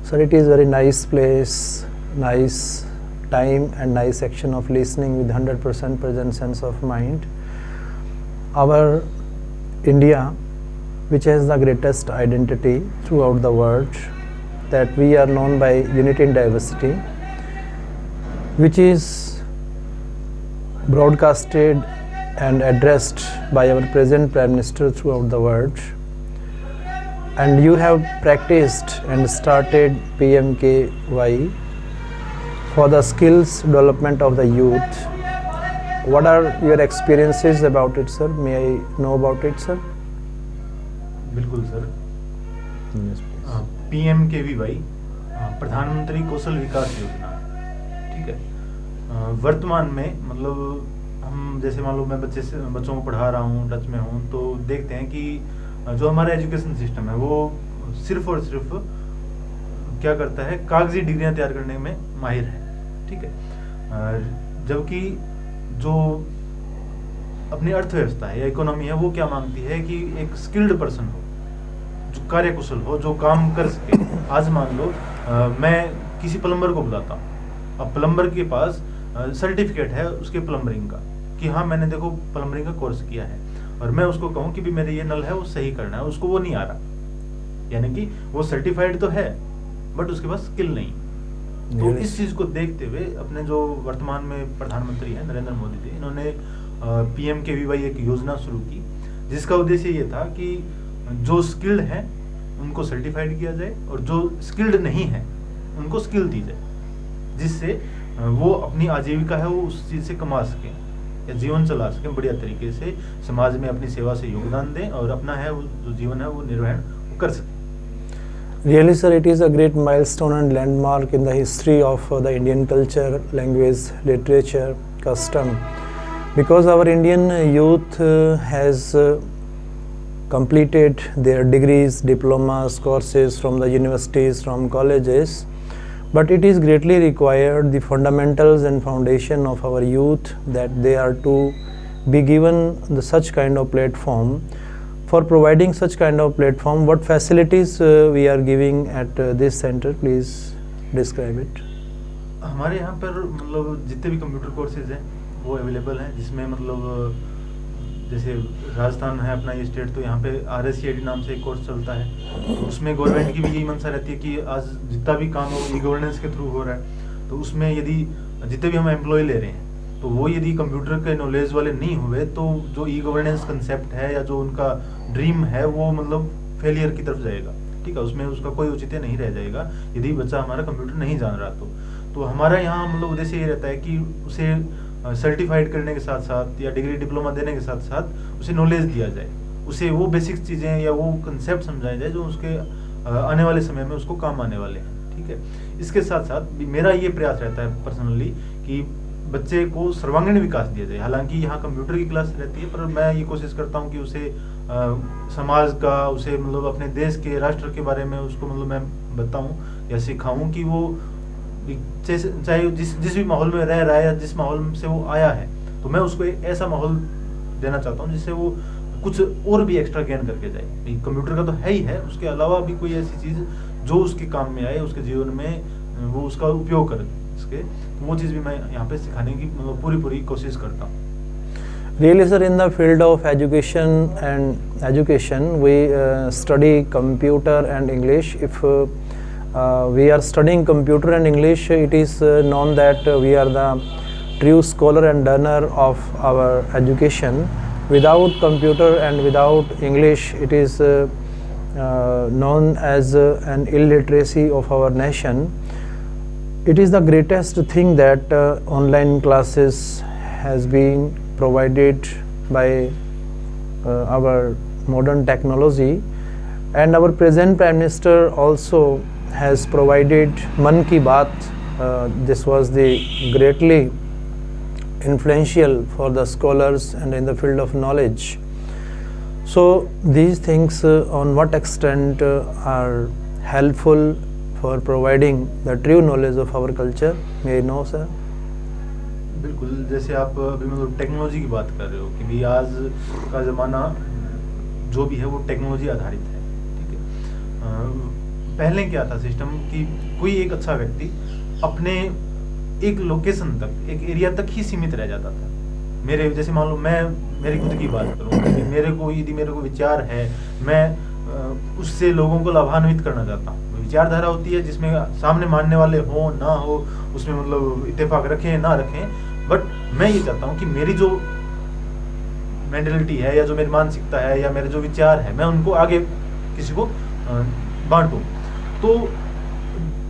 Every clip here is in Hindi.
Sir, it is very nice place, nice time and nice action of listening with 100% present sense of mind. Our India, which has the greatest identity throughout the world, that we are known by unity in diversity, which is broadcasted and addressed by our present Prime Minister throughout the world. And you have practiced and started PMKY for the skills development of the youth. What are your experiences about it, sir? May I know about it, sir? बिल्कुल सर। Yes, please. PMKVY प्रधानमंत्री कौशल विकास योजना, ठीक है। वर्तमान में मतलब हम जैसे मान लो मैं बच्चों को पढ़ा रहा हूँ, टच में हूँ, तो देखते हैं कि जो हमारा एजुकेशन सिस्टम है वो सिर्फ और सिर्फ क्या करता है, कागजी डिग्रियां तैयार करने में माहिर है, ठीक है। जबकि जो अपनी अर्थव्यवस्था है या इकोनॉमी है वो क्या मांगती है कि एक स्किल्ड पर्सन हो, जो कार्यकुशल हो, जो काम कर सके। आज मान लो मैं किसी प्लम्बर को बुलाता हूँ, अब प्लम्बर के पास सर्टिफिकेट है उसके प्लम्बरिंग का कि हाँ मैंने देखो प्लम्बरिंग का कोर्स किया है, और मैं उसको कहूँ कि भी मेरे ये नल है वो सही करना है, उसको वो नहीं आ रहा, यानी कि वो सर्टिफाइड तो है बट उसके पास स्किल नहीं। तो इस चीज को देखते हुए अपने जो वर्तमान में प्रधानमंत्री हैं नरेंद्र मोदी जी, इन्होंने PMKVY एक योजना शुरू की जिसका उद्देश्य ये था कि जो स्किल्ड हैं उनको सर्टिफाइड किया जाए और जो स्किल्ड नहीं है उनको स्किल दी जाए, जिससे वो अपनी आजीविका है वो उस चीज से कमा सकें या जीवन चला सकें, बढ़िया तरीके से समाज में अपनी सेवा से योगदान दें और अपना है वो जो जीवन है वो निर्वहन कर सकें। Really, sir, it is a great milestone and landmark in the history of the Indian culture, language, literature, custom, because our Indian youth has completed their degrees, diplomas, courses from the universities, from colleges, but it is greatly required the fundamentals and foundation of our youth that they are to be given such kind of platform. For providing such kind of platform, what facilities we are giving at this center? Please describe it. हमारे यहाँ पर मतलब जितने भी कंप्यूटर कोर्सेज हैं वो अवेलेबल हैं, जिसमें मतलब जैसे राजस्थान है अपना ये स्टेट, तो यहाँ पे RSCID नाम से एक कोर्स चलता है। तो उसमें गवर्नमेंट की भी यही मंशा रहती है कि आज जितना भी काम हो ई-गवर्नेंस के थ्रू हो रहा है, तो उसमें यदि जितने भी हम एम्प्लॉय ले रहे हैं तो वो यदि कंप्यूटर के नॉलेज वाले नहीं हुए तो जो ई-गवर्नेंस कंसेप्ट है या जो उनका ड्रीम है वो मतलब फेलियर की तरफ जाएगा, ठीक है। उसमें उसका कोई औचित्य नहीं रह जाएगा यदि बच्चा हमारा कंप्यूटर नहीं जान रहा। तो हमारा यहाँ मतलब उद्देश्य ये रहता है कि उसे सर्टिफाइड करने के साथ साथ या डिग्री डिप्लोमा देने के साथ साथ उसे नॉलेज दिया जाए, उसे वो बेसिक चीज़ें या वो कंसेप्ट समझाए जाए जो उसके आने वाले समय में उसको काम आने वाले हैं, ठीक है। इसके साथ साथ मेरा ये प्रयास रहता है पर्सनली कि बच्चे को सर्वांगीण विकास दिया जाए। हालांकि यहाँ कंप्यूटर की क्लास रहती है, पर मैं ये कोशिश करता हूँ कि उसे समाज का, उसे मतलब अपने देश के, राष्ट्र के बारे में उसको मतलब मैं बताऊँ या सिखाऊँ कि वो चाहे जिस भी माहौल में रह रहा है या जिस माहौल से वो आया है, तो मैं उसको एक ऐसा माहौल देना चाहता हूँ जिससे वो कुछ और भी एक्स्ट्रा गेन करके जाए। कंप्यूटर का तो है ही है, उसके अलावा भी कोई ऐसी चीज़ जो उसके काम में आए, उसके जीवन में वो उसका उपयोग करे इसके, तो वो चीज़ भी मैं यहाँ पे सिखाने की मतलब पूरी कोशिश करता हूँ। Really, sir, in the field of education, we study computer and English. If we are studying computer and English, it is known that we are the true scholar and learner of our education. Without computer and without English, it is known as an illiteracy of our nation. It is the greatest thing that online classes has been provided by our modern technology, and our present Prime Minister also has provided Man Ki Baat. This was the greatly influential for the scholars and in the field of knowledge. So these things on what extent are helpful for providing the true knowledge of our culture? May I know, sir? बिल्कुल, जैसे आप अभी मतलब टेक्नोलॉजी की बात कर रहे हो कि भी आज का ज़माना जो भी है वो टेक्नोलॉजी आधारित है, ठीक है। पहले क्या था सिस्टम कि कोई एक अच्छा व्यक्ति अपने एक लोकेशन तक, एक एरिया तक ही सीमित रह जाता था। मेरे जैसे मान लो मैं मेरी खुद की बात करूँ कि मेरे को विचार है, मैं उससे लोगों को लाभान्वित करना चाहता हूँ। विचारधारा होती है जिसमें सामने मानने वाले हो ना हो, उसमें मतलब इत्तेफाक रखें ना रखें, बट मैं ये चाहता हूँ कि मेरी जो मेंटलिटी है या जो मेरी मानसिकता है या मेरे जो विचार है, मैं उनको आगे किसी को बांटूं। तो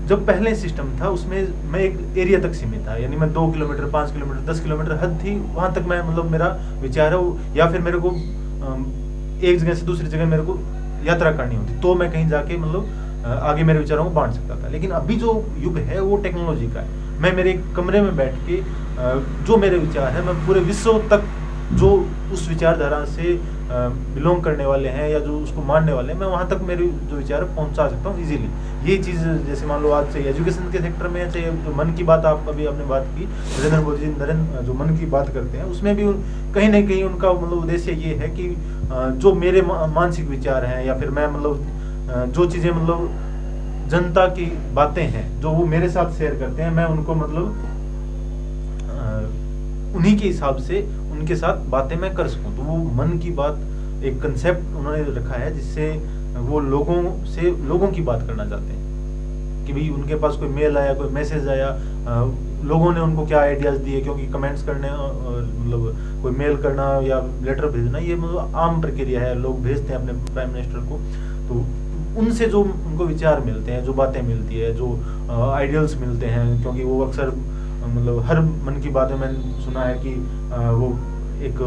जब पहले सिस्टम था उसमें मैं एक एरिया तक सीमित था, यानी मैं 2 किलोमीटर 5 किलोमीटर 10 किलोमीटर हद थी, वहां तक मैं मतलब मेरा विचार है, या फिर मेरे को एक जगह से दूसरी जगह मेरे को यात्रा करनी होती तो मैं कहीं जाके मतलब आगे मेरे विचारों को बांट सकता था। लेकिन अभी जो युग है वो टेक्नोलॉजी का है। मैं मेरे कमरे में बैठ के जो मेरे विचार है मैं पूरे विश्व तक जो उस विचारधारा से बिलोंग करने वाले हैं या जो उसको मानने वाले हैं, मैं वहां तक मेरे जो विचार पहुंचा सकता हूँ इजीली। ये चीज़ जैसे मान लो आज से एजुकेशन के सेक्टर में, चाहे जो मन की बात आप अभी आपने बात की, नरेंद्र मोदी जी जो मन की बात करते हैं उसमें भी कहीं ना कहीं उनका मतलब उद्देश्य ये है कि जो मेरे मानसिक विचार हैं या फिर मैं मतलब जो चीज़ें मतलब जनता की बातें हैं जो वो मेरे साथ शेयर करते हैं, मैं उनको मतलब उन्हीं के हिसाब से उनके साथ बातें मैं कर सकूं। तो वो मन की बात एक कंसेप्ट उन्होंने रखा है जिससे वो लोगों की बात करना चाहते हैं कि भाई उनके पास कोई मेल आया, कोई मैसेज आया, लोगों ने उनको क्या आइडियाज दिए, क्योंकि कमेंट्स करने मतलब कोई मेल करना या लेटर भेजना ये मतलब आम प्रक्रिया है, लोग भेजते हैं अपने प्राइम मिनिस्टर को। तो उनसे जो उनको विचार मिलते हैं, जो बातें मिलती है, जो आइडियल्स मिलते हैं, क्योंकि वो अक्सर मतलब हर मन की बात में मैंने सुना है कि वो एक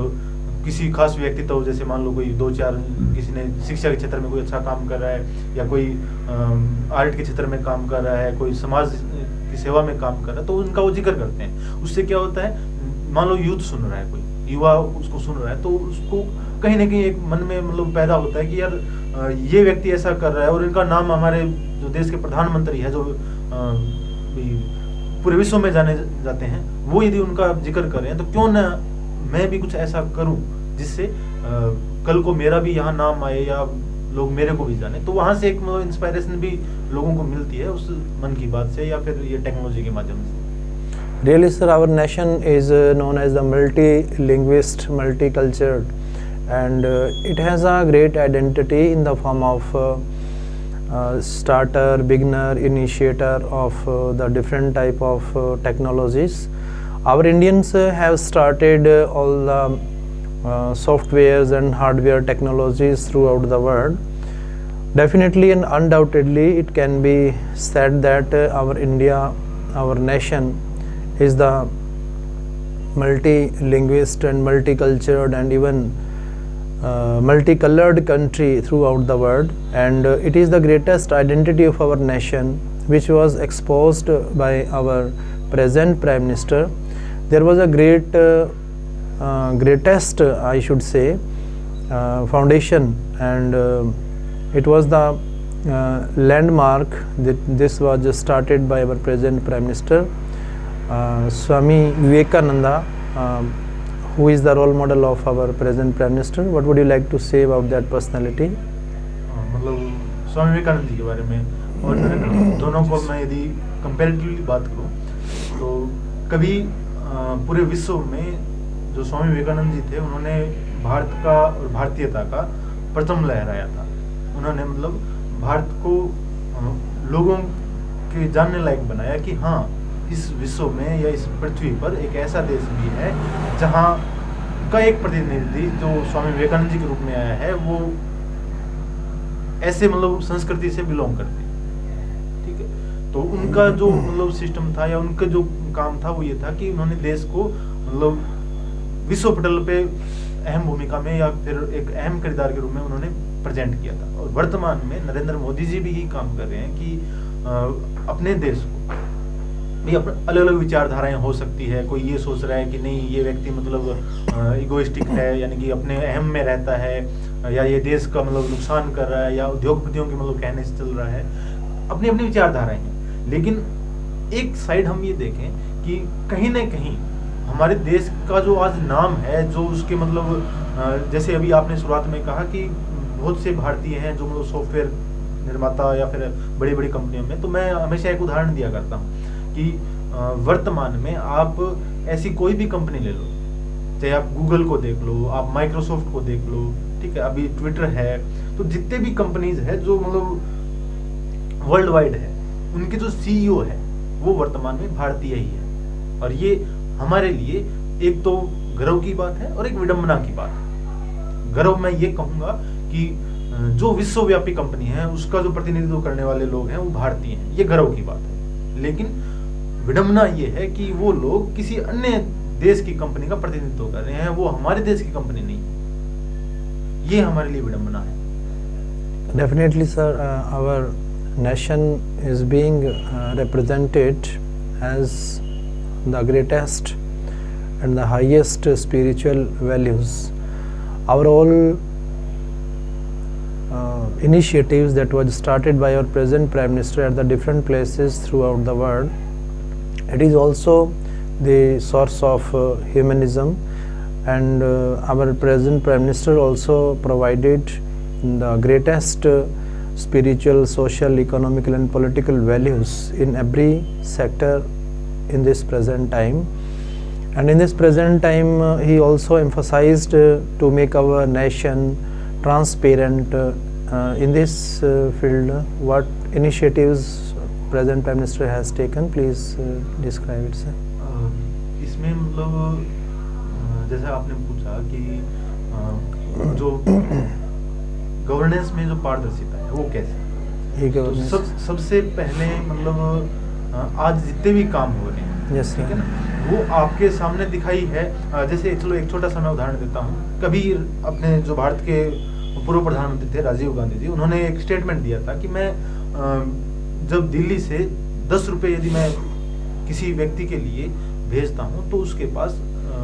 किसी खास व्यक्तित्व, जैसे मान लो कोई 2-4 किसी ने शिक्षा के क्षेत्र में कोई अच्छा काम कर रहा है या कोई आर्ट के क्षेत्र में काम कर रहा है, कोई समाज की सेवा में काम कर रहा है, तो उनका वो जिक्र करते हैं। उससे क्या होता है, मान लो यूथ सुन रहा है, कोई युवा उसको सुन रहा है, तो उसको कहीं ना कहीं एक मन में मतलब पैदा होता है कि यार ये व्यक्ति ऐसा कर रहा है और इनका नाम हमारे जो देश के प्रधानमंत्री है जो पूरे विश्व में जाने जाते हैं, वो यदि उनका जिक्र कर रहे हैं तो क्यों ना मैं भी कुछ ऐसा करूं जिससे कल को मेरा भी यहाँ नाम आए या लोग मेरे को भी जाने। तो वहां से एक इंस्पायरेशन भी लोगों को मिलती है उस मन की बात से या फिर ये टेक्नोलॉजी के माध्यम से। Really, sir, our nation is known as the multi-linguist, multicultural, and it has a great identity in the form of starter, beginner, initiator of the different type of technologies. Our Indians have started all the softwares and hardware technologies throughout the world. Definitely and undoubtedly, it can be said that our India, our nation, is the multi-linguist and multicultural and even multicolored country throughout the world, and it is the greatest identity of our nation, which was exposed by our present Prime Minister. There was a greatest, I should say, foundation, and it was the landmark that this was just started by our present Prime Minister, Swami Vivekananda, who is the role model of our present Prime Minister. What would you like to say about that personality? मतलब स्वामी विवेकानंद जी के बारे में और दोनों को मैं यदि कंपैरेटिवली बात करूं तो कभी पूरे विश्व में जो स्वामी विवेकानंद जी थे उन्होंने भारत का और भारतीयता का प्रथम लहराया था। उन्होंने मतलब भारत को लोगों के जानने लायक बनाया कि हाँ, इस विश्व में या इस पृथ्वी पर एक ऐसा देश भी है जहाँ का एक प्रतिनिधि जो स्वामी विवेकानंद जी के रूप में आया है वो ऐसे मतलब संस्कृति से बिलोंग करते हैं। ठीक है, तो उनका जो मतलब सिस्टम था या उनका जो काम था वो ये था कि उन्होंने देश को मतलब विश्व पटल पे अहम भूमिका में या फिर एक अहम किरदार के रूप में उन्होंने प्रेजेंट किया था। और वर्तमान में नरेंद्र मोदी जी भी यही काम कर रहे हैं कि अपने देश को अलग अलग विचारधाराएं हो सकती है। कोई ये सोच रहा है कि नहीं, ये व्यक्ति मतलब इगोइस्टिक है, यानी कि अपने अहम में रहता है, या ये देश का मतलब नुकसान कर रहा है, या उद्योगपतियों के मतलब कहने से चल रहा है। अपनी अपनी विचारधाराएं हैं, लेकिन एक साइड हम ये देखें कि कहीं ना कहीं हमारे देश का जो आज नाम है, जो उसके मतलब जैसे अभी आपने शुरुआत में कहा कि बहुत से भारतीय हैं जो मतलब सॉफ्टवेयर निर्माता या फिर बड़ी बड़ी कंपनियों में, तो मैं हमेशा एक उदाहरण दिया करता हूँ कि वर्तमान में आप ऐसी कोई भी कंपनी ले लो, चाहे आप गूगल को देख लो, आप माइक्रोसॉफ्ट को देख लो, ठीक है, अभी ट्विटर है, तो जितने भी कंपनीज है जो मतलब वर्ल्ड वाइड है, उनके जो सीईओ है वो वर्तमान में भारतीय ही है। और ये हमारे लिए एक तो गर्व की बात है और एक विडंबना की बात है। गर्व मैं ये कहूंगा कि जो विश्वव्यापी कंपनी है उसका जो प्रतिनिधित्व करने वाले लोग हैं वो भारतीय हैं, ये गर्व की बात है। लेकिन विडंबना ये है कि वो लोग किसी अन्य देश की कंपनी का प्रतिनिधित्व कर रहे हैं, वो हमारे देश की कंपनी नहीं। ये हमारे लिए विडंबना है। Definitely, sir. Our nation is being represented as the greatest and the highest spiritual values. Our all initiatives that was started by our present Prime Minister at the different places throughout the world, it is also the source of humanism, and our present Prime Minister also provided the greatest spiritual, social, economical and political values in every sector in this present time. And in this present time he also emphasized to make our nation transparent. In this field, what initiatives present Prime Minister has taken, please describe it, sir. इसमें मतलब जैसा आपने पूछा कि जो गवर्नेंस में जो पारदर्शिता है वो कैसे, तो सबसे पहले मतलब आज जितने भी काम हो रहे हैं, ठीक है ना, वो आपके सामने दिखाई है। जैसे चलो एक छोटा सा मैं उदाहरण देता हूँ। कभी अपने जो भारत के पूर्व प्रधानमंत्री थे राजीव गांधी जी, उन्होंने एक स्टेटमेंट दिया था कि मैं जब दिल्ली से 10 रुपये यदि मैं किसी व्यक्ति के लिए भेजता हूँ तो उसके पास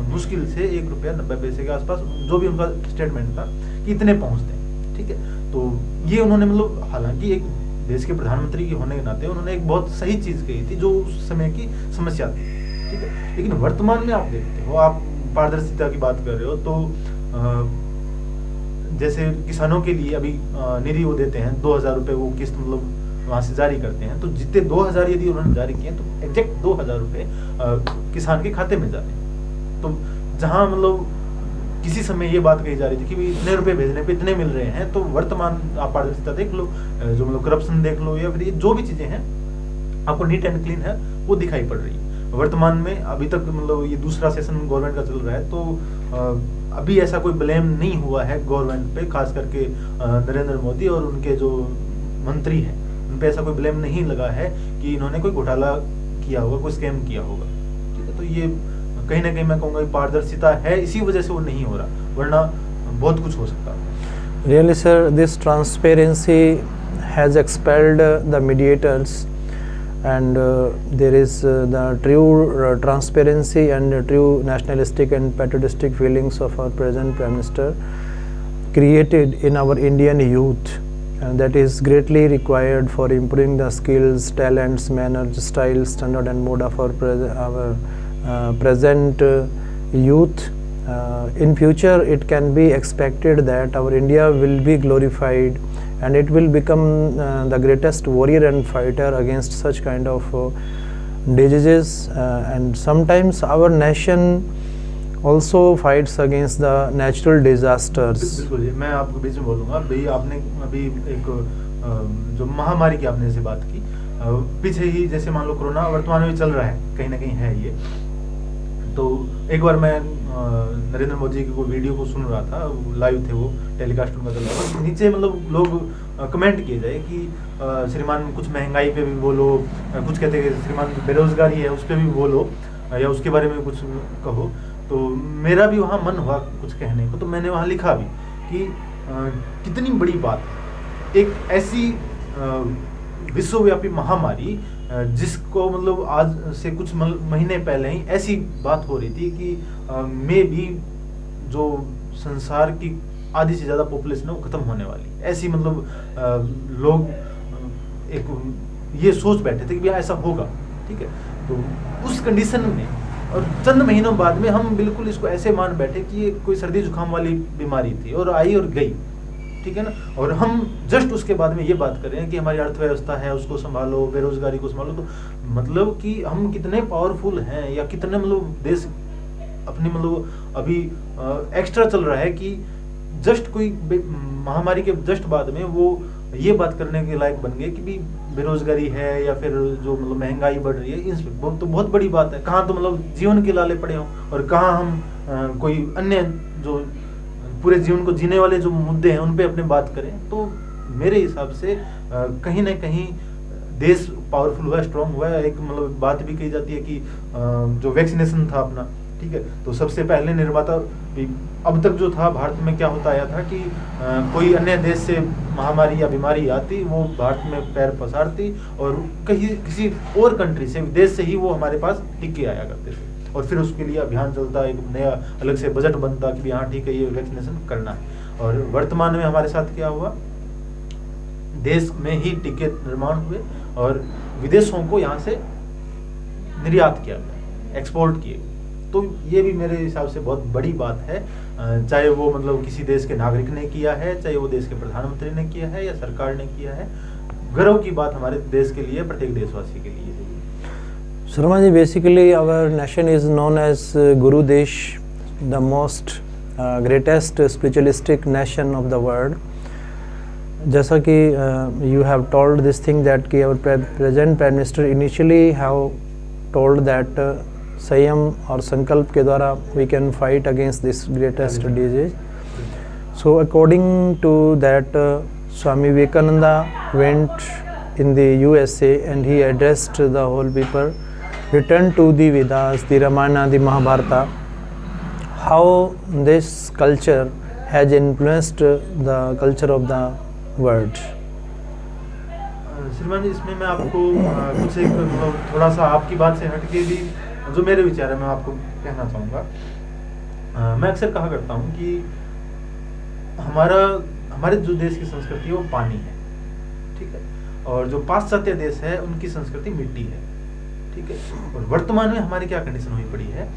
मुश्किल से 1 रुपया 90 पैसे के आसपास, जो भी उनका स्टेटमेंट था, कि इतने पहुँचते हैं, ठीक है। तो ये उन्होंने मतलब हालांकि एक देश के प्रधानमंत्री के होने के नाते उन्होंने एक बहुत सही चीज़ कही थी जो उस समय की समस्या थी, ठीक है। लेकिन वर्तमान में आप देखते हो, आप पारदर्शिता की बात कर रहे हो, तो जैसे किसानों के लिए अभी निधि वो देते हैं 2000 रुपये, वो किस्त मतलब वहाँ से जारी करते हैं, तो जितने 2000 यदि उन्होंने जारी किए तो एग्जैक्ट 2000 रुपये किसान के खाते में जाते हैं। तो जहाँ मतलब किसी समय ये बात कही जा रही थी कि भाई इतने रुपए भेजने पे इतने मिल रहे हैं, तो वर्तमान आप पारदर्शिता देख लो, जो मतलब करप्शन देख लो, या फिर ये जो भी चीजें हैं आपको नीट एंड क्लीन है वो दिखाई पड़ रही है। वर्तमान में अभी तक मतलब ये दूसरा सेशन गवर्नमेंट का चल रहा है, तो अभी ऐसा कोई ब्लेम नहीं हुआ है गवर्नमेंट पे, खास करके नरेंद्र मोदी और उनके जो मंत्री हैं उन पे ऐसा कोई ब्लेम नहीं लगा है कि इन्होंने कोई घोटाला किया होगा, कोई स्कैम किया होगा, ठीक है। तो ये कहीं ना कहीं मैं कहूँगा पारदर्शिता है, इसी वजह से वो नहीं हो रहा, वरना बहुत कुछ हो सकता है। Really, sir, this transparency has expelled the mediators, and there is the true transparency and true nationalistic and patriotistic feelings of our present Prime Minister created in our Indian youth, and that is greatly required for improving the skills, talents, manners, style, standard and mode of our present youth. In future it can be expected that our India will be glorified and it will become the greatest warrior and fighter against such kind of diseases, and sometimes our nation also fights against the natural disasters. बिल्कुल, मैं आपको बीच में बोलूँगा भाई, आपने अभी एक जो महामारी की आपने जैसे बात की, पीछे ही जैसे मान लो कोरोना वर्तमान में चल रहा है, कहीं ना कहीं है ये। तो एक बार मैं नरेंद्र मोदी जी की कोई वीडियो को सुन रहा था, लाइव थे वो, टेलीकास्ट उनका चल रहा था, नीचे मतलब लोग कमेंट किए जाए कि श्रीमान कुछ महंगाई पे भी बोलो, कुछ कहते हैं श्रीमान बेरोजगारी है उस पर भी बोलो, या उसके बारे में कुछ कहो। तो मेरा भी वहाँ मन हुआ कुछ कहने को, तो मैंने वहाँ लिखा भी कि कितनी बड़ी बात है, एक ऐसी विश्वव्यापी महामारी जिसको मतलब आज से कुछ महीने पहले ही ऐसी बात हो रही थी कि मे भी जो संसार की आधी से ज़्यादा पॉपुलेशन है वो खत्म होने वाली, ऐसी मतलब लोग एक ये सोच बैठे थे कि भैया ऐसा होगा, ठीक है। तो उस कंडीशन में और चंद महीनों बाद में हम बिल्कुल इसको ऐसे मान बैठे कि ये कोई सर्दी जुकाम वाली बीमारी थी और आई और गई, ठीक है ना। और हम जस्ट उसके बाद में ये बात कर रहे हैं कि हमारी अर्थव्यवस्था है उसको संभालो, बेरोजगारी को संभालो, तो मतलब कि हम कितने पावरफुल हैं या कितने मतलब देश अपनी मतलब अभी एक्स्ट्रा चल रहा है कि जस्ट कोई महामारी के जस्ट बाद में वो ये बात करने के लायक बन गए कि भी बेरोजगारी है या फिर जो मतलब महंगाई बढ़ रही है, इस तो बहुत बड़ी बात है। कहाँ तो मतलब जीवन के लाले पड़े हों और कहाँ हम कोई अन्य जो पूरे जीवन को जीने वाले जो मुद्दे हैं उन पे अपने बात करें। तो मेरे हिसाब से कहीं ना कहीं देश पावरफुल हुआ है, स्ट्रांग हुआ है। एक मतलब बात भी कही जाती है कि जो वैक्सीनेशन था अपना, ठीक है, तो सबसे पहले निर्माता अब तक जो था भारत में क्या होता आया था कि कोई अन्य देश से महामारी या बीमारी आती, वो भारत में पैर पसारती और कहीं किसी और कंट्री से, विदेश से ही वो हमारे पास टीके आया करते थे और फिर उसके लिए अभियान चलता, एक नया अलग से बजट बनता कि हाँ ठीक है ये वैक्सीनेशन करना है। और वर्तमान में हमारे साथ क्या हुआ, देश में ही टीके निर्माण हुए और विदेशों को यहाँ से निर्यात किया गया, एक्सपोर्ट किए। तो ये भी मेरे हिसाब से बहुत बड़ी बात है, चाहे वो मतलब किसी देश के नागरिक ने किया है, चाहे वो देश के प्रधानमंत्री ने किया है या सरकार ने किया है। गर्व की बात हमारे देश के लिए, प्रत्येक देशवासी के लिए। Sharma ji, basically our nation is known as Guru Desh, the most greatest spiritualistic nation of the world. जैसा कि you have told this thing that कि our present Prime Minister initially have told that संयम और संकल्प के द्वारा we can fight against this greatest disease. So according to that, Swami Vivekananda went in the USA and he addressed the whole people, returned to the Vedas, the Ramayana, the Mahabharata, how this culture has influenced the culture of the world. श्रीमान जी, इसमें मैं आपको कुछ एक थोड़ा सा आपकी बात से हटके भी जो मेरे विचार है मैं आपको कहना चाहूँगा। मैं अक्सर कहा करता हूँ कि हमारे जो देश की संस्कृति है वो पानी है, ठीक है, और जो पाश्चात्य देश है उनकी संस्कृति मिट्टी है, ठीक है। और वर्तमान में हमारी क्या कंडीशन हुई पड़ी है,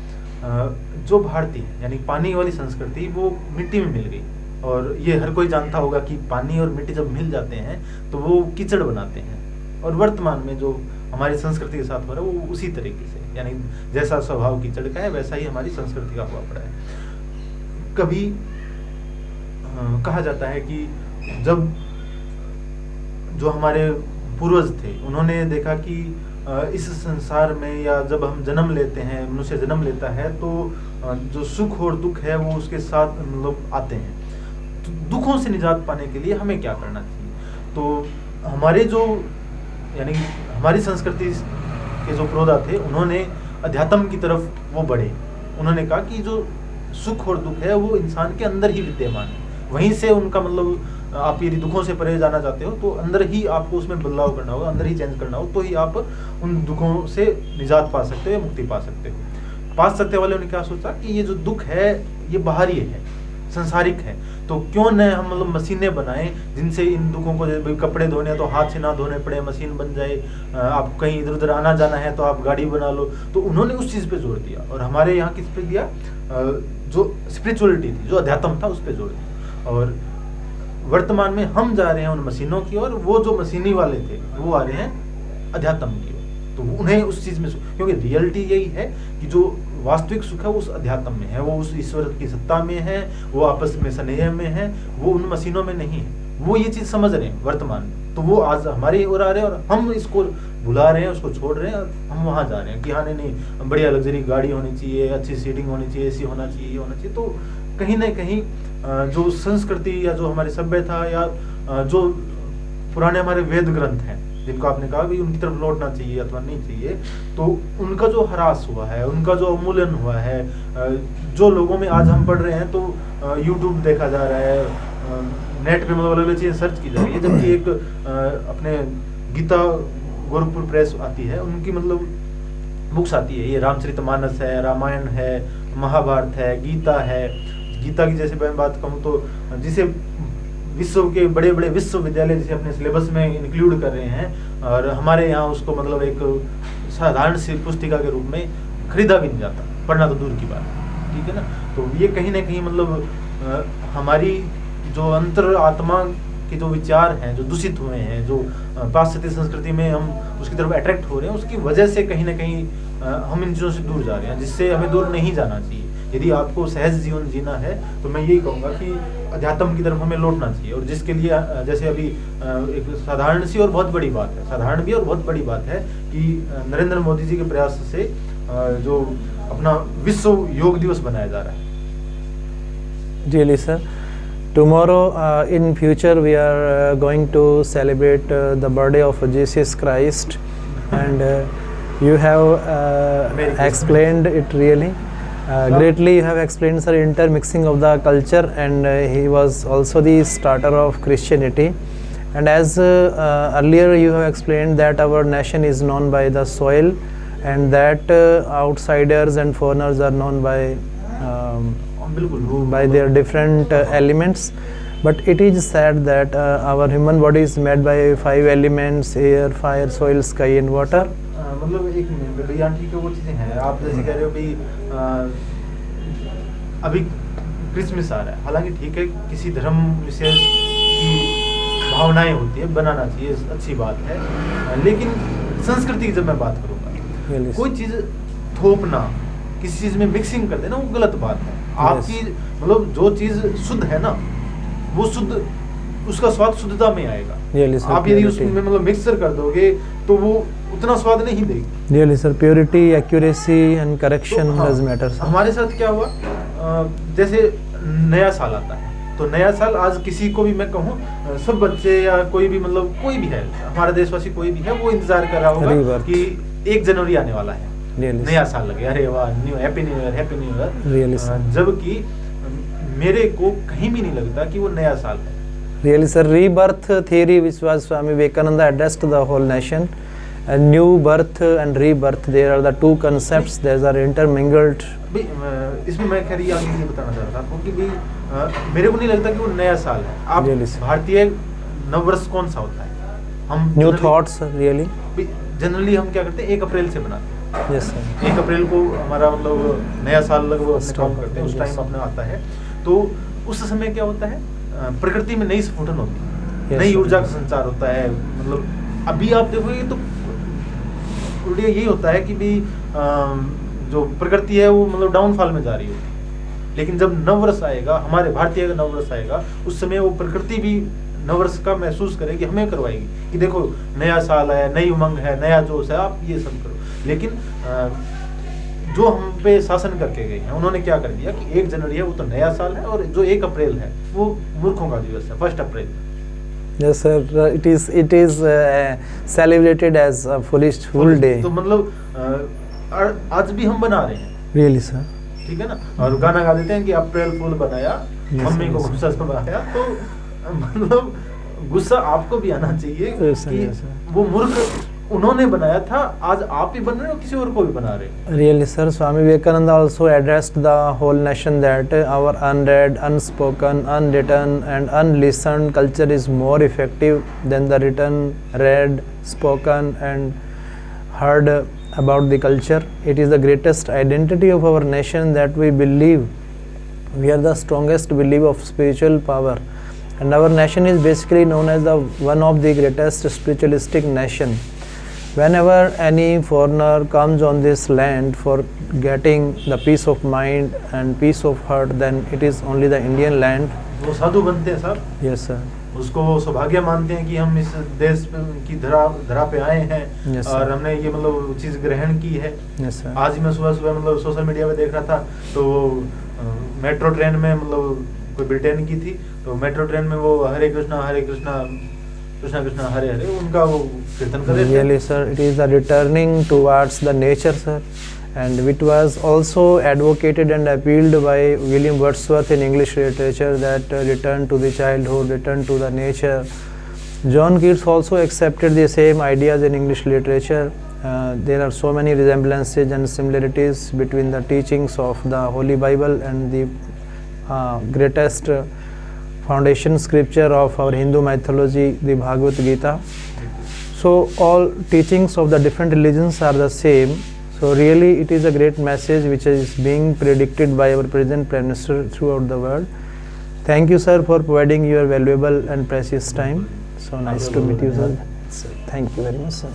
जो भारतीय यानी पानी वाली संस्कृति वो मिट्टी में मिल गई। और ये हर कोई जानता होगा कि पानी और मिट्टी जब मिल जाते हैं तो वो कीचड़ बनाते हैं। और वर्तमान में जो हमारी संस्कृति के साथ हो रहा है वो उसी तरीके से, यानी जैसा स्वभाव कीचड़ का है वैसा ही हमारी संस्कृति का हुआ पड़ा है। कभी कहा जाता है कि जब जो हमारे पूर्वज थे उन्होंने देखा कि इस संसार में या जब हम जन्म लेते हैं, मनुष्य जन्म लेता है तो जो सुख और दुख है वो उसके साथ मतलब आते हैं। तो दुखों से निजात पाने के लिए हमें क्या करना चाहिए, तो हमारे जो यानी हमारी संस्कृति के जो पुरोधा थे उन्होंने अध्यात्म की तरफ वो बढ़े। उन्होंने कहा कि जो सुख और दुख है वो इंसान के अंदर ही विद्यमान है, वहीं से उनका मतलब आप यदि दुखों से परे जाना चाहते हो तो अंदर ही आपको उसमें बदलाव करना होगा, अंदर ही चेंज करना हो, तो ही आप उन दुखों से निजात पा सकते हो या मुक्ति पा सकते हो। पाश्चात्य वाले ने क्या सोचा कि ये जो दुख है ये बाहरी है, संसारिक है, तो क्यों न हम मतलब मशीनें बनाएं जिनसे इन दुखों को, कपड़े धोने तो हाथ से ना धोने पड़े, मशीन बन जाए, आप कहीं इधर उधर आना जाना है तो आप गाड़ी बना लो। तो उन्होंने उस चीज़ पे जोर दिया और हमारे यहाँ किस पे दिया, जो स्पिरिचुअलिटी थी, जो अध्यात्म था उस पर जोर दिया। और वर्तमान में हम जा रहे हैं उन मशीनों की ओर, वो जो मशीनी वाले थे वो आ रहे हैं अध्यात्म की ओर। तो उन्हें उस चीज़ में, क्योंकि रियलिटी यही है कि जो वास्तविक सुख है वो उस अध्यात्म में है, वो उस ईश्वर की सत्ता में है, वो आपस में स्नेह में है, वो उन मशीनों में नहीं है। वो ये चीज़ समझ रहे हैं वर्तमान में, तो वो आज हमारी ओर आ रहे हैं और हम इसको भुला रहे हैं, उसको छोड़ रहे हैं और हम वहाँ जा रहे हैं कि हाँ नहीं बढ़िया लग्जरी गाड़ी होनी चाहिए, अच्छी सीटिंग होनी चाहिए, एसी होना चाहिए, ये होना चाहिए। तो कहीं ना कहीं जो संस्कृति या जो हमारी सभ्यता या जो पुराने हमारे वेद ग्रंथ हैं जिनको आपने कहा भी उनकी तरफ लौटना चाहिए अथवा नहीं चाहिए, तो उनका जो ह्रास हुआ है, उनका जो अवमूल्यन हुआ है, जो लोगों में आज हम पढ़ रहे हैं तो यूट्यूब देखा जा रहा है, नेट पे मतलब अलग अलग चीज़ें सर्च की जा रही है, जबकि एक अपने गीता गोरखपुर प्रेस आती है, उनकी मतलब बुक्स आती है, ये रामचरितमानस है, रामायण है, महाभारत है, गीता है। गीता की जैसे मैं बात कहूँ तो जिसे विश्व के बड़े बड़े विश्वविद्यालय जिसे अपने सिलेबस में इंक्लूड कर रहे हैं, और हमारे यहाँ उसको मतलब एक साधारण सी पुस्तिका के रूप में खरीदा भी नहीं जाता, पढ़ना तो दूर की बात है, ठीक है ना। तो ये कहीं ना कहीं मतलब हमारी जो अंतर आत्मा के जो विचार हैं, जो दूषित हुए हैं, जो पाश्चात्य संस्कृति में हम उसकी तरफ अट्रैक्ट हो रहे हैं, उसकी वजह से कहीं ना कहीं हम इन चीज़ों से दूर जा रहे हैं, जिससे हमें दूर नहीं जाना चाहिए। यदि आपको सहज जीवन जीना है तो मैं यही कहूँगा कि अध्यात्म की तरफ हमें लौटना चाहिए। और जिसके लिए जैसे अभी एक साधारण सी और बहुत बड़ी बात है, साधारण भी और बहुत बड़ी बात है कि नरेंद्र मोदी जी के प्रयास से जो अपना विश्व योग दिवस बनाया जा रहा है। Really, sir. Tomorrow, in future, we are going to celebrate the birthday of Jesus Christ, and you have explained it really greatly. You have explained, sir, intermixing of the culture, and he was also the starter of Christianity. And as earlier you have explained that our nation is known by the soil, and that outsiders and foreigners are known by their different elements, but it is said that our human body is made by 5 elements: air, fire, soil, sky and water. मतलब एक भैया ठीक है, वो चीज़ें हैं। आप जैसे कह रहे हो भी अभी क्रिसमस आ रहा है, हालांकि ठीक है किसी धर्म विशेष की भावनाएं होती है, बनाना चाहिए, अच्छी बात है, लेकिन संस्कृति की जब मैं बात करूँगा, कोई चीज़ थोपना, किसी चीज़ में मिक्सिंग कर देना, वो गलत बात है। आपकी मतलब जो चीज शुद्ध है ना, वो शुद्ध, उसका स्वाद शुद्धता में आएगा। आप यदि उसमें मतलब मिक्सर कर दोगे तो वो उतना स्वाद नहीं देगी। Really sir, purity, accuracy and correction does matter. हमारे साथ क्या हुआ, जैसे नया साल आता है, तो नया साल आज किसी को भी मैं कहूँ, सब बच्चे या कोई भी मतलब कोई भी है, हमारा देशवासी कोई भी है, वो इंतजार कर रहा होगा कि 1 जनवरी आने वाला है, नया साल लगे, अरे वाह, new happy new year, happy new year. जबकि मेरे को कहीं भी नहीं लगता कि वो नया साल है। Really, sir, rebirth theory which was Swami Vivekananda addressed to the whole nation, and new birth and rebirth, there are the two concepts, these are intermingled. इसमें मैं खैर ये बताना चाह रहा था आपको कि भाई मेरे को नहीं लगता कि वो नया साल है। आप भारतीय नववर्ष कौन सा होता है? हम न्यू थॉट्स, रियली जनरली हम क्या करते हैं, 1 अप्रैल से बनाते हैं। Yes, sir. 1 अप्रैल को हमारा मतलब नया साल लगभग काउंट करते हैं, उस टाइम अपना आता है। तो उस समय क्या होता है, प्रकृति में नई स्फुटन होती है, नई ऊर्जा का संचार होता है। मतलब अभी आप देखोगे तो उल्टा यही होता है कि भी जो प्रकृति है वो मतलब डाउनफॉल में जा रही होती है, लेकिन जब नववर्ष आएगा, हमारे भारतीय का नववर्ष आएगा, उस समय वो प्रकृति भी नववर्ष का महसूस करेगी, हमें करवाएगी कि देखो नया साल है, नई उमंग है, नया जोश है, आप ये सब करो। लेकिन जो हम पे शासन करके गए हैं, उन्होंने क्या कर दिया कि 1 जनवरी है वो तो नया साल है, और जो 1 अप्रैल है वो मूर्खों का दिवस है, 1 अप्रैल। Yes sir, it is celebrated as a full day. तो मतलब आज भी हम बना रहे हैं। Really sir. ठीक है ना, और गाना गा देते हैं कि अप्रैल फूल बनाया, मम्मी को गुस्सा बनाया। तो मतलब गुस्सा आपको भी आना चाहिए कि वो मूर्ख उन्होंने बनाया था, आज आप भी बन रहे हो, किसी और को भी बना रहे हैं। Really sir, Swami Vivekananda also addressed the whole nation that our unread, unspoken, unwritten and unlistened culture is more effective than the written, read, spoken and heard about the culture. It is the greatest identity of our nation that we believe we are the strongest belief of spiritual power, and our nation is basically known as the one of the greatest spiritualistic nation. Whenever any foreigner comes on this land for getting the peace of mind and peace of heart, then it is only the Indian land. वो साधु बनते हैं साहब। Yes sir. उसको वो सौभाग्य मानते हैं कि हम इस देश की धरा पे आए हैं। Yes, और हमने ये मतलब चीज़ ग्रहण की है। Yes, sir. आज मैं सुबह मतलब सोशल मीडिया पे देख रहा था, तो मेट्रो ट्रेन में मतलब कोई ब्रिटेन की थी, तो मेट्रो ट्रेन में वो हरे कृष्णा कृष्णा कृष्णा हरे हरे उनका वो कीर्तन कर रहे थे। Really sir, it is the returning towards the nature sir, and it was also advocated and appealed by William Wordsworth in English literature that return to the childhood, return to the nature. John Keats also accepted the same ideas in English literature. There are so many resemblances and similarities between the teachings of the Holy Bible and the greatest foundation scripture of our Hindu mythology, the Bhagavad Gita. So all teachings of the different religions are the same. So really it is a great message which is being predicted by our present Prime Minister throughout the world. Thank you, sir, for providing your valuable and precious time. So nice to meet you, sir. So, thank you very much, sir.